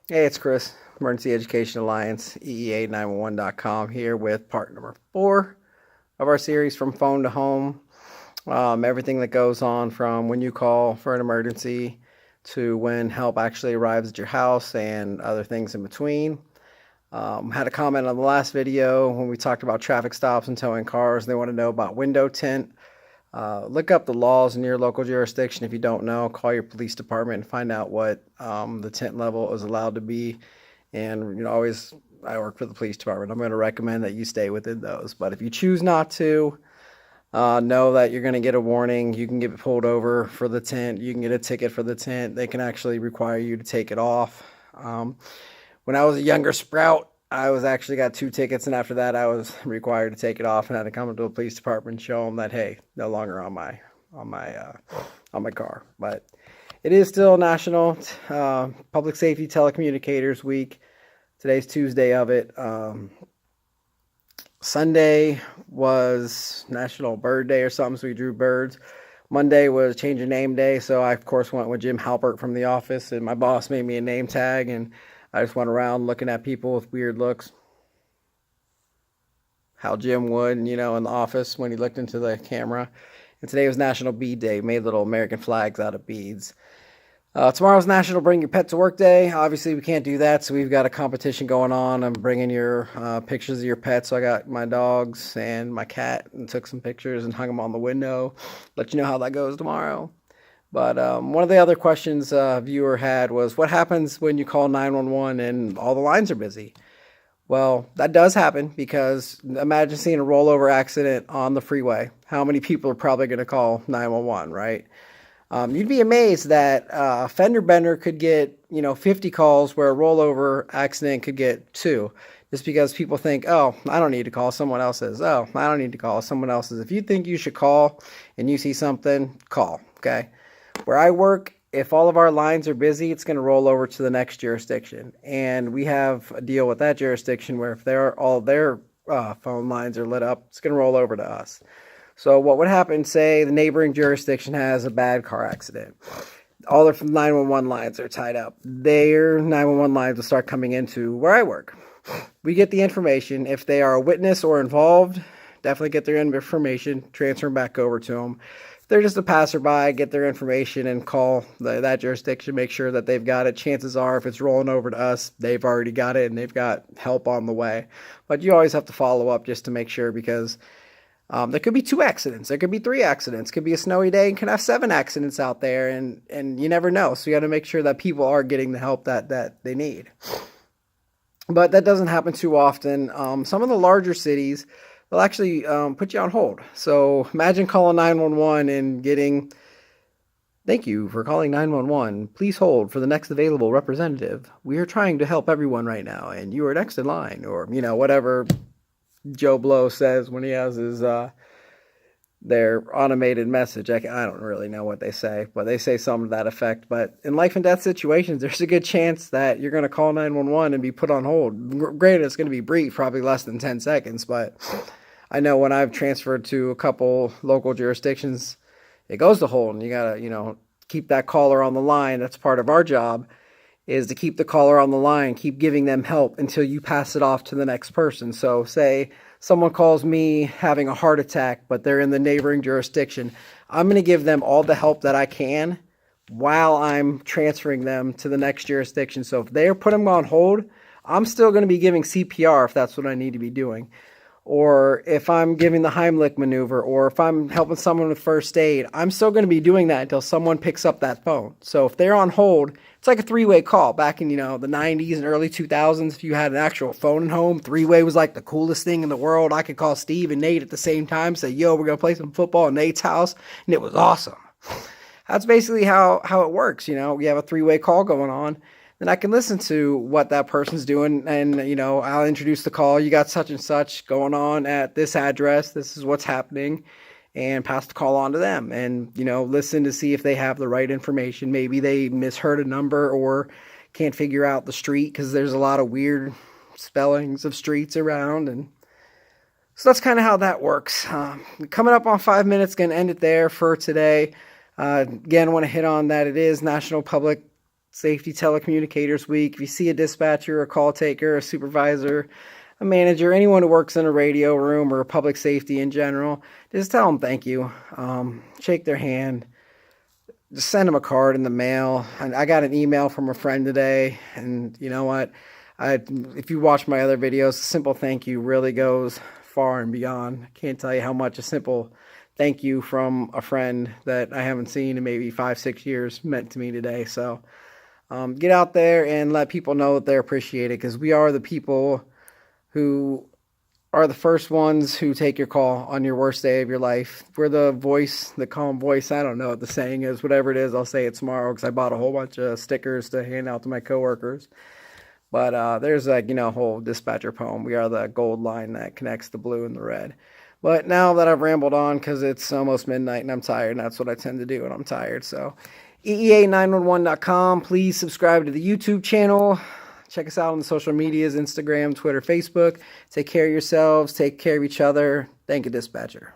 Hey, it's Chris, Emergency Education Alliance, EEA911.com, here with part number 4 of our series From Phone to Home. Everything that goes on from when you call for an emergency to when help actually arrives at your house and other things in between. Had a comment on the last video when we talked about traffic stops and towing cars. They want to know about window tint. Look up the laws in your local jurisdiction. If you don't know, call your police department and find out what the tint level is allowed to be. And always, I work for the police department. I'm going to recommend that you stay within those. But if you choose not to, know that you're going to get a warning. You can get pulled over for the tint. You can get a ticket for the tint. They can actually require you to take it off. When I was a younger sprout, I was actually got 2 tickets, and after that, I was required to take it off and had to come into the police department and show them that, hey, no longer on my car. But it is still National Public Safety Telecommunicators Week. Today's Tuesday of it. Sunday was National Bird Day or something, so we drew birds. Monday was Change Your Name Day, so I, of course, went with Jim Halpert from the office, and my boss made me a name tag, and I just went around looking at people with weird looks. How Jim would, in the office when he looked into the camera. And today was National Bead Day. Made little American flags out of beads. Tomorrow's National Bring Your Pet to Work Day. Obviously, we can't do that, so we've got a competition going on. I'm bringing your pictures of your pets. So I got my dogs and my cat and took some pictures and hung them on the window. Let you know how that goes tomorrow. But one of the other questions a viewer had was, what happens when you call 911 and all the lines are busy? Well, that does happen because imagine seeing a rollover accident on the freeway. How many people are probably going to call 911, right? You'd be amazed that a fender bender could get, 50 calls where a rollover accident could get 2. Just because people think, oh, I don't need to call. Someone else says, oh, I don't need to call. Someone else says, if you think you should call and you see something, call, okay? Where I work, if all of our lines are busy, it's going to roll over to the next jurisdiction. And we have a deal with that jurisdiction where if all their phone lines are lit up, it's going to roll over to us. So what would happen, say the neighboring jurisdiction has a bad car accident. All their 911 lines are tied up. Their 911 lines will start coming into where I work. We get the information. If they are a witness or involved, definitely get their information, transfer them back over to them. If they're just a passerby, get their information and call that jurisdiction, make sure that they've got it. Chances are, if it's rolling over to us, they've already got it and they've got help on the way. But you always have to follow up just to make sure, because there could be 2 accidents. There could be 3 accidents. Could be a snowy day and could have 7 accidents out there, and you never know. So you got to make sure that people are getting the help that they need. But that doesn't happen too often. Some of the larger cities, they'll actually put you on hold. So imagine calling 911 and getting, thank you for calling 911. Please hold for the next available representative. We are trying to help everyone right now, and you are next in line, or whatever Joe Blow says when he has his their automated message. I don't really know what they say, but they say something to that effect. But in life and death situations, there's a good chance that you're going to call 911 and be put on hold. Granted, it's going to be brief, probably less than 10 seconds, but I know when I've transferred to a couple local jurisdictions, it goes to hold, and you got to, keep that caller on the line. That's part of our job, is to keep the caller on the line, keep giving them help until you pass it off to the next person. So say someone calls me having a heart attack, but they're in the neighboring jurisdiction. I'm going to give them all the help that I can while I'm transferring them to the next jurisdiction. So if they're putting them on hold, I'm still going to be giving CPR if that's what I need to be doing. Or if I'm giving the Heimlich maneuver, or if I'm helping someone with first aid, I'm still going to be doing that until someone picks up that phone. So if they're on hold, it's like a 3-way call. Back in, the 90s and early 2000s, if you had an actual phone at home, 3-way was like the coolest thing in the world. I could call Steve and Nate at the same time, say, yo, we're going to play some football at Nate's house, and it was awesome. That's basically how it works. We have a 3-way call going on. Then I can listen to what that person's doing, and I'll introduce the call. You got such and such going on at this address. This is what's happening, and pass the call on to them, and listen to see if they have the right information. Maybe they misheard a number or can't figure out the street, because there's a lot of weird spellings of streets around, and so that's kind of how that works. Coming up on 5 minutes, gonna end it there for today. Again, I want to hit on that it is National Public Safety Telecommunicators Week. If you see a dispatcher, a call taker, a supervisor, a manager, anyone who works in a radio room or public safety in general, just tell them thank you. Shake their hand. Just send them a card in the mail. And I got an email from a friend today, and you know what? If you watch my other videos, a simple thank you really goes far and beyond. I can't tell you how much a simple thank you from a friend that I haven't seen in maybe 5-6 years meant to me today. So get out there and let people know that they're appreciated, because we are the people who are the first ones who take your call on your worst day of your life. We're the voice, the calm voice. I don't know what the saying is. Whatever it is, I'll say it tomorrow, because I bought a whole bunch of stickers to hand out to my coworkers. But there's like, a whole dispatcher poem. We are the gold line that connects the blue and the red. But now that I've rambled on, because it's almost midnight and I'm tired, and that's what I tend to do when I'm tired. So EEA911.com. Please subscribe to the YouTube channel. Check us out on the social medias, Instagram, Twitter, Facebook. Take care of yourselves. Take care of each other. Thank you, dispatcher.